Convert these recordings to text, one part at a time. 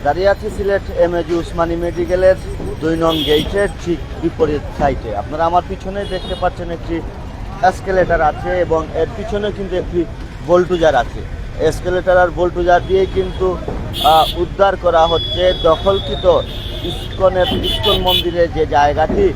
দাঁড়িয়ে আছি সিলেট এমএজি উসমানী মেডিকেলের ২ নং গেটের ঠিক বিপরীত সাইডে। আপনারা আমার পিছনে দেখতে পাচ্ছেন একটি এসকেলেটার আছে এবং এর পিছনে কিন্তু একটি বোল্টুজার আছে। এসকেলেটার আর বোল্টুজার দিয়ে কিন্তু উদ্ধার করা হচ্ছে দখলকৃত ইস্কন মন্দিরের যে জায়গাটি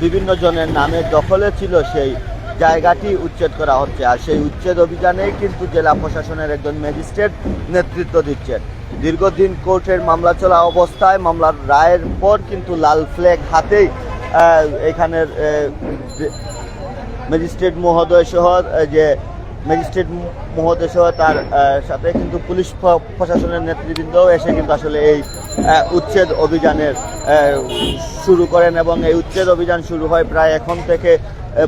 বিভিন্ন জনের নামে দখলে ছিল, সেই জায়গাটি উচ্ছেদ করা হচ্ছে। আর সেই উচ্ছেদ অভিযানেই কিন্তু জেলা প্রশাসনের একজন ম্যাজিস্ট্রেট নেতৃত্ব দিচ্ছেন। দীর্ঘদিন কোর্টের মামলা চলা অবস্থায় মামলার রায়ের পর কিন্তু লাল ফ্ল্যাগ হাতেই এখানের ম্যাজিস্ট্রেট মহোদয় সহ তার সাথে কিন্তু পুলিশ প্রশাসনের নেতৃবৃন্দও এসে কিন্তু আসলে এই উচ্ছেদ অভিযানের শুরু করেন এবং এই উচ্ছেদ অভিযান শুরু হয় প্রায় এখন থেকে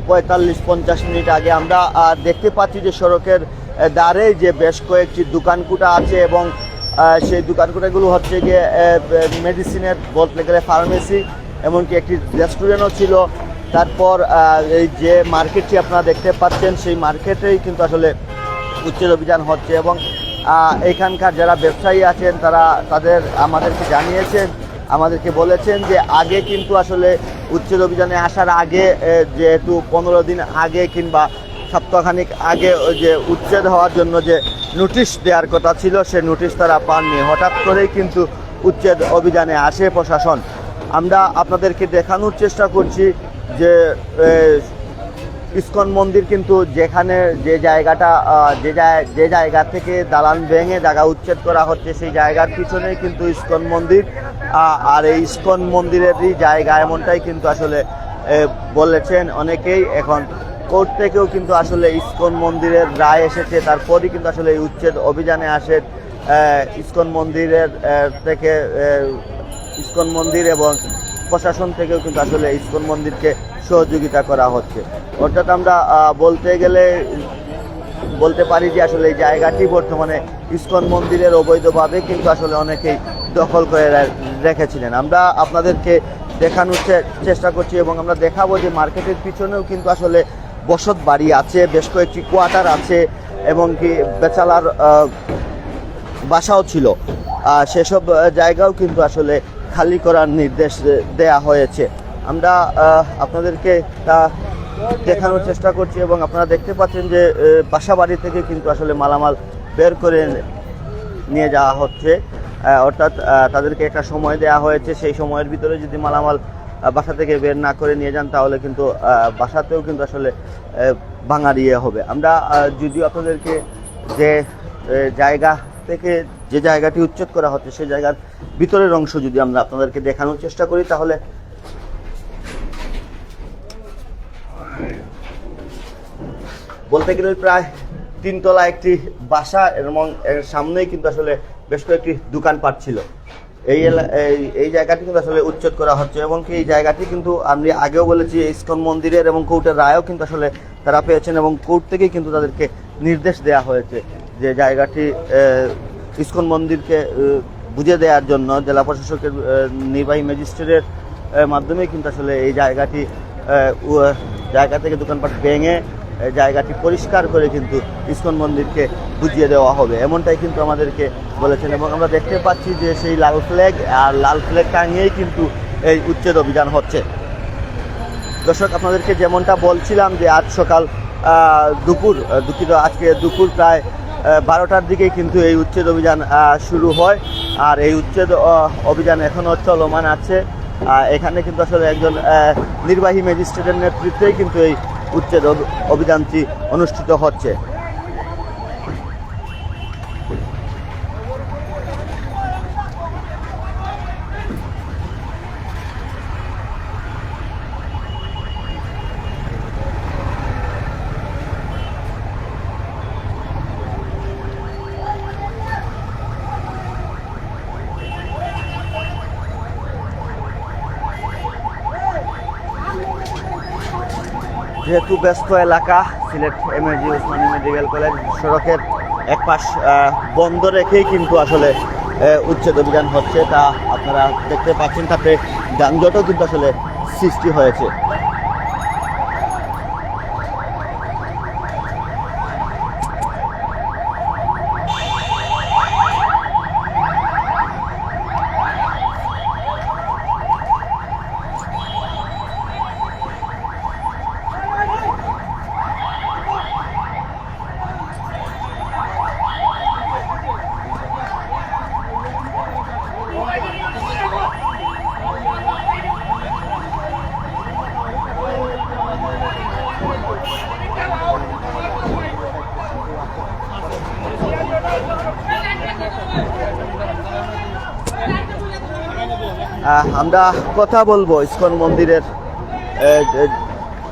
৪৫-৫০ মিনিট আগে। আমরা দেখতে পাচ্ছি যে সড়কের ধারে যে বেশ কয়েকটি দোকানকুটা আছে এবং সেই দোকানকুটাগুলো হচ্ছে গিয়ে মেডিসিনের বলতে গেলে ফার্মেসি, এমনকি একটি রেস্টুরেন্টও ছিল। তারপর এই যে মার্কেটটি আপনারা দেখতে পাচ্ছেন সেই মার্কেটেই কিন্তু আসলে উচ্ছেদ অভিযান হচ্ছে এবং এখানকার যারা ব্যবসায়ী আছেন তাদের আমাদেরকে জানিয়েছেন, আমাদেরকে বলেছেন যে আগে কিন্তু আসলে উচ্ছেদ অভিযানে আসার আগে যেহেতু ১৫ দিন আগে কিংবা সপ্তাহখানিক আগে যে উচ্ছেদ হওয়ার জন্য যে নোটিশ দেওয়ার কথা ছিল সে নোটিশ তারা পাননি। হঠাৎ করেই কিন্তু উচ্ছেদ অভিযানে আসে প্রশাসন। আমরা আপনাদেরকে দেখানোর চেষ্টা করছি যে ইস্কন মন্দির কিন্তু যেখানে যে জায়গাটা যে জায়গা থেকে দালান ভেঙে জায়গা উচ্ছেদ করা হচ্ছে সেই জায়গার পিছনেই কিন্তু ইস্কন মন্দির। আর এই ইস্কন মন্দিরেরই জায়গা এমনটাই কিন্তু আসলে বলেছেন অনেকেই। এখন কোর্ট থেকেও কিন্তু আসলে ইস্কন মন্দিরের রায় এসেছে, তারপরই কিন্তু আসলে এই উচ্ছেদ অভিযানে আসে ইস্কন মন্দিরের থেকে ইস্কন মন্দির এবং প্রশাসন থেকেও কিন্তু আসলে ইস্কন মন্দিরকে সহযোগিতা করা হচ্ছে। অর্থাৎ আমরা বলতে পারি যে আসলে এই জায়গাটি বর্তমানে ইস্কন মন্দিরের অবৈধভাবে কিন্তু আসলে অনেকেই দখল করে রেখেছিলেন। আমরা আপনাদেরকে দেখানোর চেষ্টা করছি এবং আমরা দেখাবো যে মার্কেটের পিছনেও কিন্তু আসলে বসত বাড়ি আছে, বেশ কয়েকটি কোয়ার্টার আছে এবং কি বেচালার বাসাও ছিল। সেসব জায়গাও কিন্তু আসলে খালি করার নির্দেশ দেয়া হয়েছে। আমরা আপনাদেরকে তা দেখানোর চেষ্টা করছি এবং আপনারা দেখতে পাচ্ছেন যে বাসা বাড়ি থেকে কিন্তু আসলে মালামাল বের করে নিয়ে যাওয়া হচ্ছে। অর্থাৎ তাদেরকে একটা সময় দেওয়া হয়েছে, সেই সময়ের ভিতরে যদি মালামাল বাসা থেকে বের না করে নিয়ে যান তাহলে কিন্তু বাসাতেও কিন্তু আসলে ভাঙার হবে। আমরা যদিও আপনাদেরকে যে জায়গা থেকে যে জায়গাটি উচ্ছেদ করা হচ্ছে সেই জায়গার ভিতরের অংশ যদি আমরা আপনাদেরকে দেখানোর চেষ্টা করি তাহলে বলতে গেলে প্রায় ৩ তলা একটি বাসা এবং এর সামনেই কিন্তু আসলে বেশ কয়েকটি দোকানপাট ছিল। এই জায়গাটি কিন্তু আসলে উচ্ছেদ করা হচ্ছে এবং এই জায়গাটি কিন্তু আমি আগেও বলেছি ইস্কন মন্দিরের এবং কোর্টের রায়ও কিন্তু আসলে তারা পেয়েছেন এবং কোর্ট থেকেই কিন্তু তাদেরকে নির্দেশ দেওয়া হয়েছে যে জায়গাটি ইস্কন মন্দিরকে বুঝে দেওয়ার জন্য জেলা প্রশাসকের নির্বাহী ম্যাজিস্ট্রেটের মাধ্যমে কিন্তু আসলে এই জায়গা থেকে দোকানপাট ভেঙে জায়গাটি পরিষ্কার করে কিন্তু ইস্কন মন্দিরকে বুঝিয়ে দেওয়া হবে, এমনটাই কিন্তু আমাদেরকে বলেছেন। এবং আমরা দেখতে পাচ্ছি যে সেই লাল ফ্ল্যাগ টাঙিয়েই কিন্তু এই উচ্ছেদ অভিযান হচ্ছে। দর্শক, আপনাদেরকে যেমনটা বলছিলাম যে আজ সকাল আজকে দুপুর প্রায় 12টার দিকেই কিন্তু এই উচ্ছেদ অভিযান শুরু হয়। আর এই উচ্ছেদ অভিযান এখনও চলমান আছে। এখানে কিন্তু আসলে একজন নির্বাহী ম্যাজিস্ট্রেটের নেতৃত্বেই কিন্তু এই উচ্ছেদ অভিযানটি অনুষ্ঠিত হচ্ছে। যেহেতু ব্যস্ত এলাকা Sylhet MAG Usmani medical college, সড়কের এক পাশ বন্ধ রেখেই কিন্তু আসলে উচ্ছেদ অভিযান হচ্ছে, তা আপনারা দেখতে পাচ্ছেন। তাতে যানজটও কিন্তু আসলে সৃষ্টি হয়েছে। আমরা কথা বলবো ইসকন মন্দিরের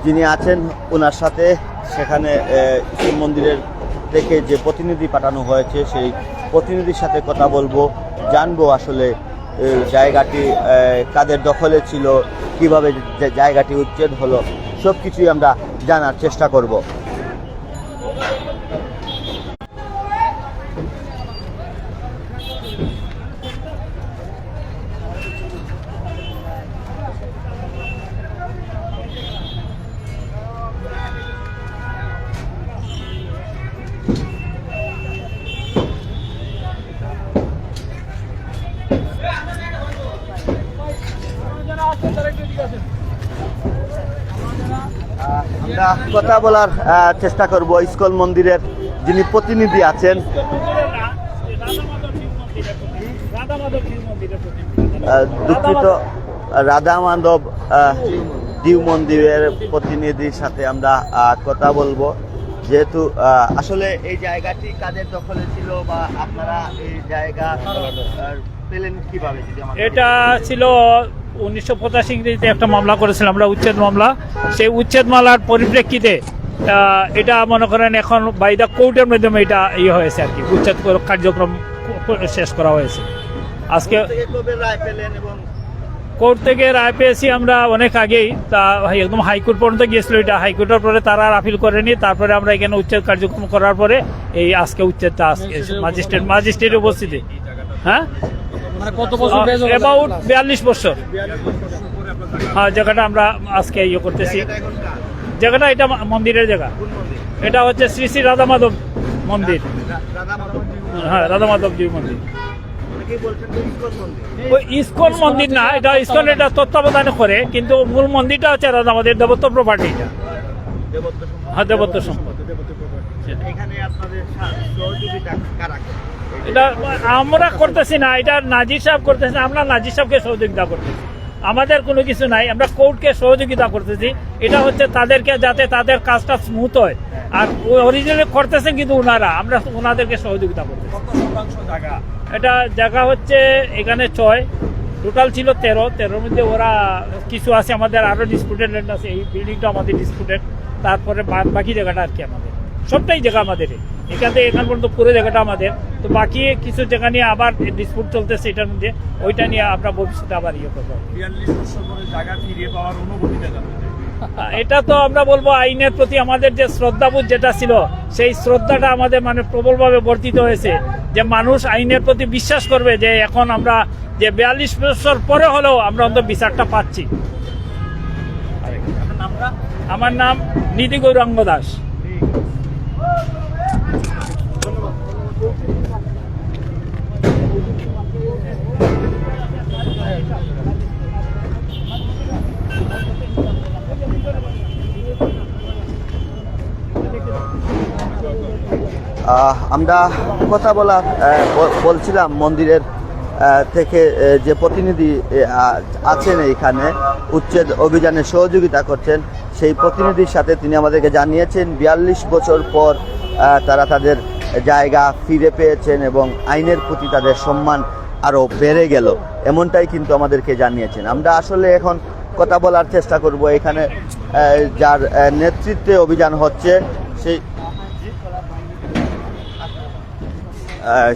যিনি আছেন ওনার সাথে। সেখানে ইসকন মন্দিরের থেকে যে প্রতিনিধি পাঠানো হয়েছে সেই প্রতিনিধির সাথে কথা বলবো, জানবো আসলে জায়গাটি কাদের দখলে ছিল, কিভাবে জায়গাটি উচ্ছেদ হলো, সব কিছুই আমরা জানার চেষ্টা করব। আমরা কথা বলার চেষ্টা করব ইসকন মন্দিরের যিনি প্রতিনিধি আছেন। দুঃখিত, রাধা মাধব ডিউ মন্দিরের প্রতিনিধির সাথে আমরা কথা বলবো, যেহেতু আসলে এই জায়গাটি কাদের দখলে ছিল বা আপনারা এই জায়গা পেলেন কিভাবে? এটা ছিল 1985 ইংরেজিতে একটা মামলা করেছিলাম আমরা, উচ্ছেদ মামলা। সেই উচ্ছেদ মামলার পরিপ্রেক্ষিতে এটা মনে করেন এখন বাই দ্য কোর্টের মাধ্যমে এটা ইয়ে হয়েছে আর কি, উচ্ছেদ কার্যক্রম শেষ করা হয়েছে। আজকে কোর্ট থেকে রায় পেয়েছি আমরা অনেক আগেই, তা একদম হাইকোর্ট পর্যন্ত গিয়েছিল এটা। হাইকোর্টের পরে তারা আর আপিল করেনি, তারপরে আমরা এখানে উচ্ছেদ কার্যক্রম করার পরে এই আজকে উচ্ছেদটা আজকে ম্যাজিস্ট্রেটের উপস্থিতি। হ্যাঁ, অ্যাবাউট 42 বছর। হ্যাঁ, জায়গাটা আমরা আজকে ইয়ে করতেছি। জায়গাটা এটা মন্দিরের জায়গা, এটা হচ্ছে শ্রী শ্রী রাধা মাধব মন্দির। হ্যাঁ, রাধা মাধবজির মন্দির। ওই ইসকন মন্দির না, এটা ইসকন এটা তত্ত্বাবধান করে, কিন্তু মূল মন্দিরটা হচ্ছে রাধা মাধবের দেবত্ব প্রপার্টি। হ্যাঁ, দেবত্ব সম্পদ। এটা আমরা করতেছি না, এটা নাজির সাহেব করতেছি। আমরা নাজির সাহেবকে সহযোগিতা করতেছি, আমাদের কোনো কিছু নাই। আমরা কোর্টকে সহযোগিতা করতেছি। এটা হচ্ছে তাদেরকে, যাতে তাদের কাজটা স্মুথ হয়। আর অরিজিনালি করতেছেন কিন্তু ওনারা, আমরা ওনাদেরকে সহযোগিতা করতেছি। এটা জায়গা হচ্ছে এখানে 6, টোটাল ছিল 13 মধ্যে ওরা কিছু আছে, আমাদের আরো ডিসপুটেড ল্যান্ড আছে। এই বিল্ডিংটা আমাদের ডিসপুটেড, তারপরে বাকি জায়গাটা আর কি আমাদের, সবটাই জায়গা আমাদের। এখান থেকে এখান পর্যন্ত পুরো জায়গাটা আমাদের। তো বাকি কিছু জায়গা নিয়ে আবার ডিসপুট চলতেছে এটার মধ্যে, ওইটা নিয়ে আমরা ভবিষ্যতে আবার ইয়ে করবো। 42 বছর পরে জায়গা ফিরিয়ে পাওয়ার অনুভূতিটা জানতে চাই। এটা তো আমরা বলবো আইনের প্রতি আমাদের যে শ্রদ্ধাবোধ যেটা ছিল, সেই শ্রদ্ধাটা আমাদের মানে প্রবলভাবে বর্ধিত হয়েছে, যে মানুষ আইনের প্রতি বিশ্বাস করবে যে এখন আমরা যে 42 বছর পরে হলেও আমরা অন্তত বিচারটা পাচ্ছি। আমার নাম নীতি গৌরাঙ্গ দাস। আমরা কথা বলছিলাম মন্দিরের থেকে যে প্রতিনিধি আছেন এইখানে উচ্ছেদ অভিযানে সহযোগিতা করছেন, সেই প্রতিনিধির সাথে তিনি আমাদেরকে জানিয়েছেন 42 বছর পর তারা তাদের জায়গা ফিরে পেয়েছেন এবং আইনের প্রতি তাদের সম্মান আরও বেড়ে গেল, এমনটাই কিন্তু আমাদেরকে জানিয়েছেন। আমরা আসলে এখন কথা বলার চেষ্টা করব এখানে যার নেতৃত্বে অভিযান হচ্ছে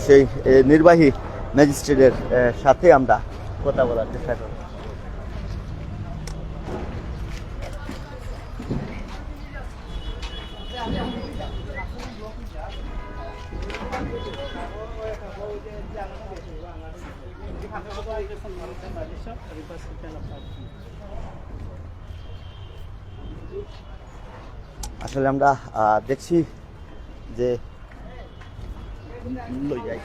সেই নির্বাহী ম্যাজিস্ট্রেটের সাথে আমরা কথা বলার চেষ্টা করব। আসলে আমরা দেখছি যে লই যাই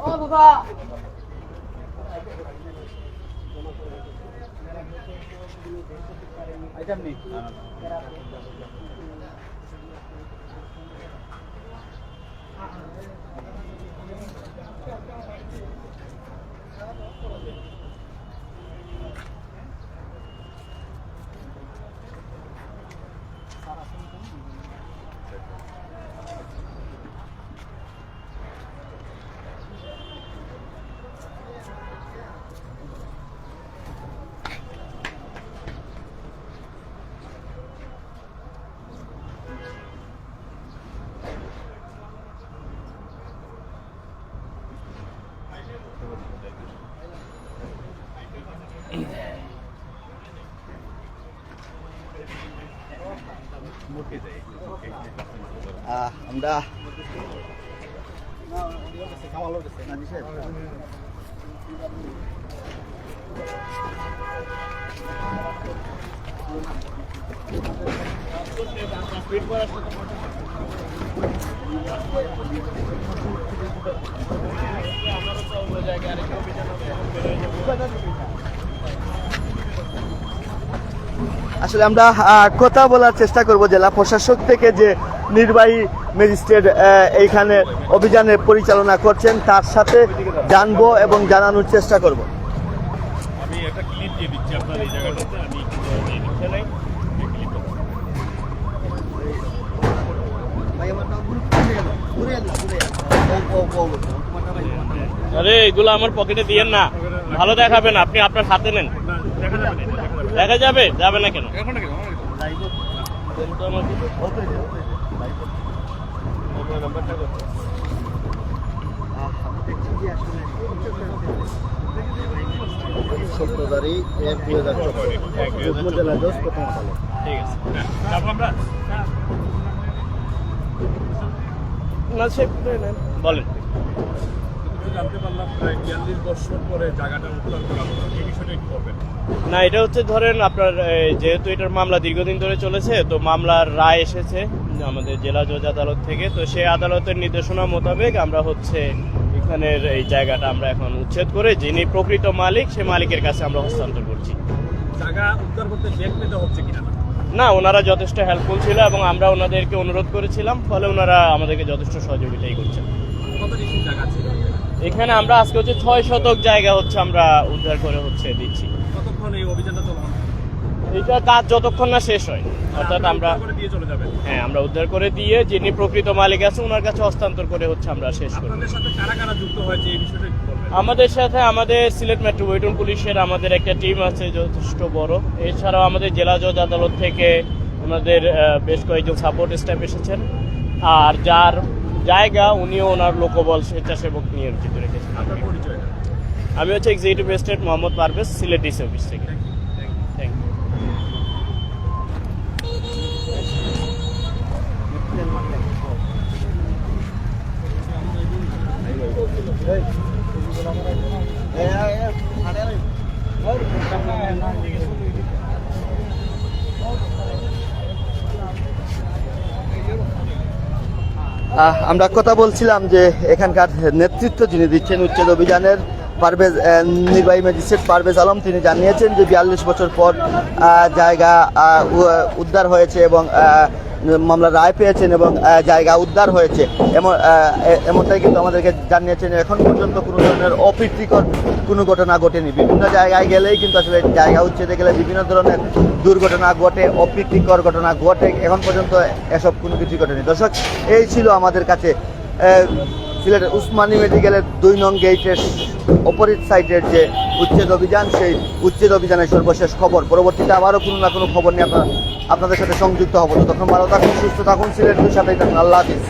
ও বাবা আইটেম নেই আমরা আসলে আমরা কথা বলার চেষ্টা করব জেলা প্রশাসক থেকে যে নির্বাহী ম্যাজিস্ট্রেট এইখানে অভিযানের পরিচালনা করছেন তার সাথে জানবো এবং জানানোর চেষ্টা করব। আমি একটা ক্লিপ দিয়ে দিচ্ছি আপনার এই জায়গাটাতে, আমি লিখে নাই আরে এগুলো আমার পকেটে দিয়েন না, ভালো দেখাবেন, আপনি আপনার হাতে নেন। দেখা যাবে না, দেখা যাবে, যাবে না কেন? এখন না কেন দেন তো আমাকে। আপনার নাম্বারটা কত? ঠিক আছে। তারপর আমরা না সে নেন, বলেন। জানতে পারলাম প্রায় 42 বছর পরে জায়গাটা উত্তর করা হলো, এই বিষয়টা একটু বলবেন। না এটা হচ্ছে ধরেন আপনার যেহেতু এটার মামলা দীর্ঘদিন ধরে চলেছে, তো মামলার রায় এসেছে আমাদের জেলা জজ আদালত থেকে, তো সেই আদালতের নির্দেশনা মোতাবেক আমরা হচ্ছে এখানের এই জায়গাটা আমরা এখন উচ্ছেদ করে যিনি প্রকৃত মালিক সে মালিকের কাছে আমরা হস্তান্তর করছি। জায়গা উদ্ধার করতে ব্যাগ পেতে হচ্ছে কিনা না? না, ওনারা যথেষ্ট হেল্পফুল ছিল এবং আমরা ওনাদেরকে অনুরোধ করেছিলাম, ফলে ওনারা আমাদেরকে যথেষ্ট সহযোগিতাই করছেন। কত বেশি জায়গা ছিল? এখানে আমরা আজকে হচ্ছে 6 শতক জায়গা হচ্ছে আমরা উদ্ধার করে হচ্ছে দিচ্ছি। কতক্ষণ এই অভিযানটা চলমান? এটা কাজ যতক্ষণ না শেষ হয়, অর্থাৎ আমরা উদ্ধার করে দিয়ে চলে যাবেন। হ্যাঁ আমরা উদ্ধার করে দিয়ে যিনি প্রকৃত মালিক আছে ওনার কাছে হস্তান্তর করে হচ্ছে আমরা শেষ করব। আপনাদের সাথে কারা কারা যুক্ত হয়েছে এই বিষয়টা একটু বলবেন। আমাদের সাথে আমাদের সিলেট মেট্রোপলিটন পুলিশের আমাদের একটা টিম আছে যথেষ্ট বড়, এছাড়াও আমাদের জেলা জজ আদালত থেকে আমাদের বেশ কয়েকজন সাপোর্ট স্টাফ এসেছেন, আর যার জায়গা উনিও ওনার লোকবল স্বেচ্ছাসেবক নিয়োজিত রেখেছেন। আপনার পরিচয়টা? আমি হচ্ছে executive magistrate Mohammad Parvez, Sylhet DC office থেকে। Thank you. আমরা কথা বলছিলাম যে এখানকার নেতৃত্ব যিনি দিচ্ছেন উচ্ছেদ অভিযানের পারভেজ নির্বাহী ম্যাজিস্ট্রেট পারভেজ আলম, তিনি জানিয়েছেন যে 42 বছর পর জায়গা উদ্ধার হয়েছে এবং মামলা রায় পেয়েছেন এবং জায়গা উদ্ধার হয়েছে এমনটাই কিন্তু আমাদেরকে জানিয়েছেন। এখন পর্যন্ত কোনো ধরনের অপ্রীতিকর কোনো ঘটনা ঘটেনি। বিভিন্ন জায়গায় গেলেই কিন্তু আসলে জায়গা উচ্ছেদে গেলে বিভিন্ন ধরনের দুর্ঘটনা ঘটে, অপ্রীতিকর ঘটনা ঘটে, এখন পর্যন্ত এসব কোনো কিছু ঘটেনি। দর্শক, এই ছিল আমাদের কাছে সিলেটের উসমানী মেডিকেলের 2 নং গেটের অপোজিট সাইডের যে উচ্ছেদ অভিযান, সেই উচ্ছেদ অভিযানের সর্বশেষ খবর। পরবর্তীতে আবারও কোনো না কোনো খবর নিয়ে আপনাদের সাথে সংযুক্ত হবো। তখন ভালো থাকুন, সুস্থ থাকুন, সিলেটের সাথেই থাকুন। আল্লাহ হাফিজ।